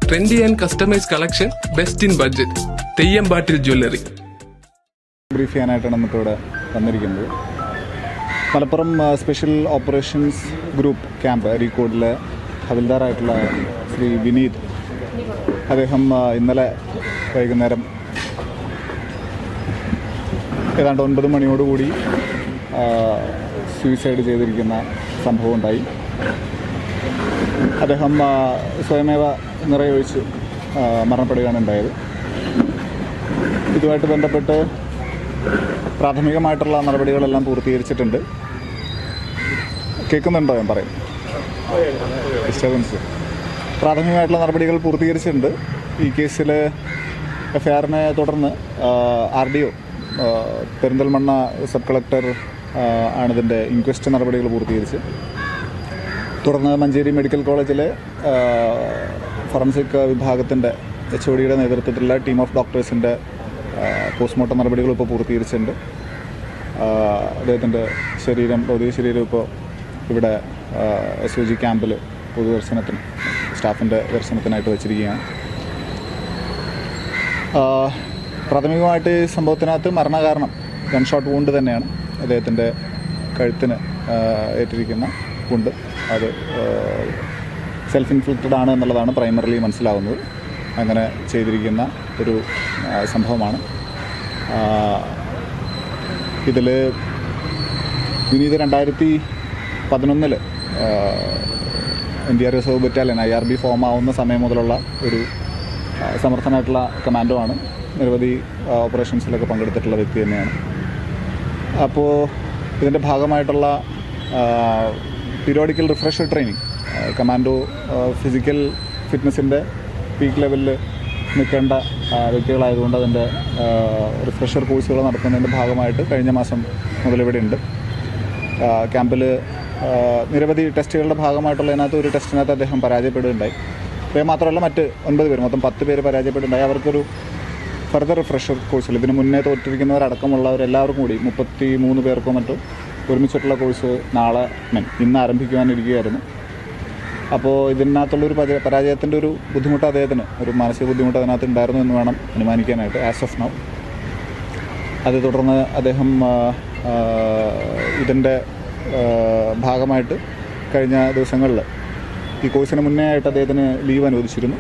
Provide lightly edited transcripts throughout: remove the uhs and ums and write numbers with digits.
Trendy and customise collection, best in budget. തെയ്യമ്പാട്ടിൽ jewellery. Brief ചെയ്യാനായിട്ടാണ് നമുക്കിവിടെ വന്നിരിക്കുന്നത്. Malappuram special operations group camp അരീക്കോടിലെ ഹവിൽദാറായിട്ടുള്ള ശ്രീ വിനീത്, അദ്ദേഹം ഇന്നലെ വൈകുന്നേരം ഏതാണ്ട് 9 മണിയോടുകൂടി സൂയിസൈഡ് ചെയ്തിരിക്കുന്ന സംഭവം ഉണ്ടായി. അദ്ദേഹം സ്വയമേവ നിറയൊഴിച്ച് മരണപ്പെടുകയാണ് ഉണ്ടായത്. ഇതുമായിട്ട് ബന്ധപ്പെട്ട് പ്രാഥമികമായിട്ടുള്ള നടപടികളെല്ലാം പൂർത്തീകരിച്ചിട്ടുണ്ട്. കേൾക്കുന്നുണ്ടോ ഞാൻ പറയും? ഡിസ്റ്റർബൻസ്. പ്രാഥമികമായിട്ടുള്ള നടപടികൾ പൂർത്തീകരിച്ചിട്ടുണ്ട്. ഈ കേസിൽ എഫ്ഐആറിനെ തുടർന്ന് RDO പെരിന്തൽമണ്ണ സബ് കളക്ടർ ആണിതിൻ്റെ ഇൻക്വസ്റ്റ് നടപടികൾ പൂർത്തീകരിച്ച്, തുടർന്ന് മഞ്ചേരി മെഡിക്കൽ കോളേജിലെ ഫോറൻസിക് വിഭാഗത്തിൻ്റെ HODയുടെ നേതൃത്വത്തിലുള്ള ടീം ഓഫ് ഡോക്ടേഴ്സിൻ്റെ പോസ്റ്റ്മോർട്ടം നടപടികൾ ഇപ്പോൾ പൂർത്തീകരിച്ചിട്ടുണ്ട്. അദ്ദേഹത്തിൻ്റെ ഭൗതിക ശരീരം ഇപ്പോൾ ഇവിടെ SOG ക്യാമ്പിൽ പൊതുദർശനത്തിന്, സ്റ്റാഫിൻ്റെ ദർശനത്തിനായിട്ട് വച്ചിരിക്കുകയാണ്. പ്രാഥമികമായിട്ട് ഈ സംഭവത്തിനകത്ത് മരണകാരണം ഗൺഷോട്ട് വൂണ്ട് തന്നെയാണ്. അദ്ദേഹത്തിൻ്റെ കഴുത്തിന് ഏറ്റിരിക്കുന്ന വൂണ്ട് അത് സെൽഫ് ഇൻഫ്ലിക്റ്റഡ് ആണ് എന്നുള്ളതാണ് പ്രൈമറിലി മനസ്സിലാവുന്നത്. അങ്ങനെ ചെയ്തിരിക്കുന്ന ഒരു സംഭവമാണ്. ഇതിൽ Vineeth 2011 India reserve battalion IRB form ആവുന്ന സമയം മുതലുള്ള ഒരു സമർത്ഥനായിട്ടുള്ള കമാൻഡോ ആണ്. നിരവധി ഓപ്പറേഷൻസിലൊക്കെ പങ്കെടുത്തിട്ടുള്ള വ്യക്തി തന്നെയാണ്. അപ്പോൾ ഇതിൻ്റെ ഭാഗമായിട്ടുള്ള periodical refresher training, commando physical ഫിറ്റ്നസിൻ്റെ പീക്ക് ലെവലിൽ നിൽക്കേണ്ട വ്യക്തികളായതുകൊണ്ട് അതിൻ്റെ റിഫ്രഷർ കോഴ്സുകൾ നടത്തുന്നതിൻ്റെ ഭാഗമായിട്ട് കഴിഞ്ഞ മാസം മുതൽ ഇവിടെ ഉണ്ട്. ക്യാമ്പിൽ നിരവധി ടെസ്റ്റുകളുടെ ഭാഗമായിട്ടുള്ള ഇതിനകത്ത് ഒരു ടെസ്റ്റിനകത്ത് അദ്ദേഹം പരാജയപ്പെടുകയുണ്ടായി. അദ്ദേഹം മാത്രമല്ല മറ്റ് 9 പേര്, മൊത്തം 10 പേര് പരാജയപ്പെടുകയുണ്ടായി. അവർക്കൊരു ഫർദർ റിഫ്രഷർ കോഴ്സിൽ ഇതിന് മുന്നേ തോറ്റിരിക്കുന്നവരടക്കമുള്ളവരെല്ലാവർക്കും കൂടി 33 പേർക്കോ മറ്റോ ഒരുമിച്ചിട്ടുള്ള കോഴ്സ് ഇന്ന് ആരംഭിക്കുവാനിരിക്കുകയായിരുന്നു. അപ്പോൾ ഇതിനകത്തുള്ളൊരു പരാജയത്തിൻ്റെ ഒരു ബുദ്ധിമുട്ട് അദ്ദേഹത്തിന്, ഒരു മാനസിക ബുദ്ധിമുട്ട് അതിനകത്ത് ഉണ്ടായിരുന്നു എന്ന് വേണം അനുമാനിക്കാനായിട്ട് ആസ് ഓഫ് നൗ. അതേ തുടർന്ന് അദ്ദേഹം ഇതിൻ്റെ ഭാഗമായിട്ട് കഴിഞ്ഞ ദിവസങ്ങളിൽ ഈ കോഴ്സിന് മുന്നേ ആയിട്ട് അദ്ദേഹത്തിന് ലീവ് അനുവദിച്ചിരുന്നു.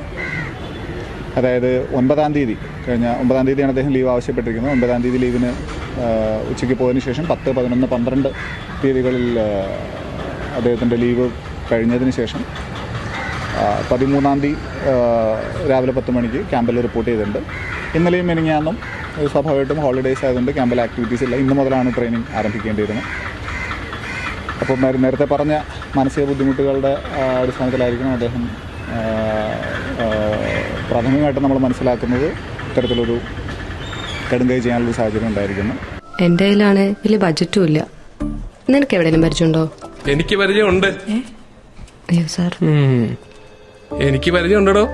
അതായത് 9-ാം തീയതി, കഴിഞ്ഞ 9-ാം തീയതിയാണ് അദ്ദേഹം ലീവ് ആവശ്യപ്പെട്ടിരിക്കുന്നത്. 9-ാം തീയതി ലീവിന് ഉച്ചയ്ക്ക് പോയതിന് ശേഷം 10, 11, 12 തീയതികളിൽ അദ്ദേഹത്തിൻ്റെ ലീവ് കഴിഞ്ഞതിന് ശേഷം 13-ാം തീയതി രാവിലെ 10 മണിക്ക് ക്യാമ്പിൽ റിപ്പോർട്ട് ചെയ്തിട്ടുണ്ട്. ഇന്നലെയും മിനിഞ്ഞാന്നും സ്വാഭാവികമായിട്ടും ഹോളിഡേയ്സ് ആയതുകൊണ്ട് ക്യാമ്പിൽ ആക്ടിവിറ്റീസ് ഇല്ല. ഇന്ന് മുതലാണ് ട്രെയിനിങ് ആരംഭിക്കേണ്ടിയിരുന്നത്. അപ്പോൾ നേരത്തെ പറഞ്ഞ മാനസിക ബുദ്ധിമുട്ടുകളുടെ അടിസ്ഥാനത്തിലായിരിക്കണം അദ്ദേഹം പ്രാഥമികമായിട്ട് നമ്മൾ മനസ്സിലാക്കുന്നത് ഇത്തരത്തിലൊരു കടുങ്കൈ ചെയ്യാനുള്ള സാഹചര്യം ഉണ്ടായിരിക്കുന്നു. എൻ്റെ കയ്യിലാണ് വലിയ ബഡ്ജറ്റും ഇല്ല. നിനക്ക് എവിടെയെങ്കിലും പരിചയമുണ്ടോ? എനിക്ക് പരിചയമുണ്ട്. അയ്യോ സാർ, എനിക്ക് പരിചയമുണ്ടോ.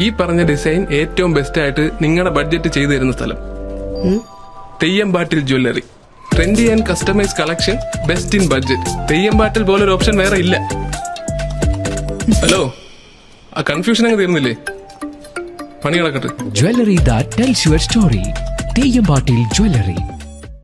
ഈ പറഞ്ഞ ഡിസൈൻ ഏറ്റവും ബെസ്റ്റ് ആയിട്ട് നിങ്ങളുടെ ബഡ്ജറ്റ് ചെയ്തു തരുന്ന സ്ഥലം Theyyampattil jewellery. Trendy and customise collection, best in budget. Theyyampattil പോലൊരു ഓപ്ഷൻ വേറെ ഇല്ല. ഹലോ, ആ കൺഫ്യൂഷൻ അങ്ങ് തീർന്നില്ലേ? പണി കിടക്കട്ടെ. Jewelry that tells your story. തെയ്യമ്പാട്ടിൽ jewellery.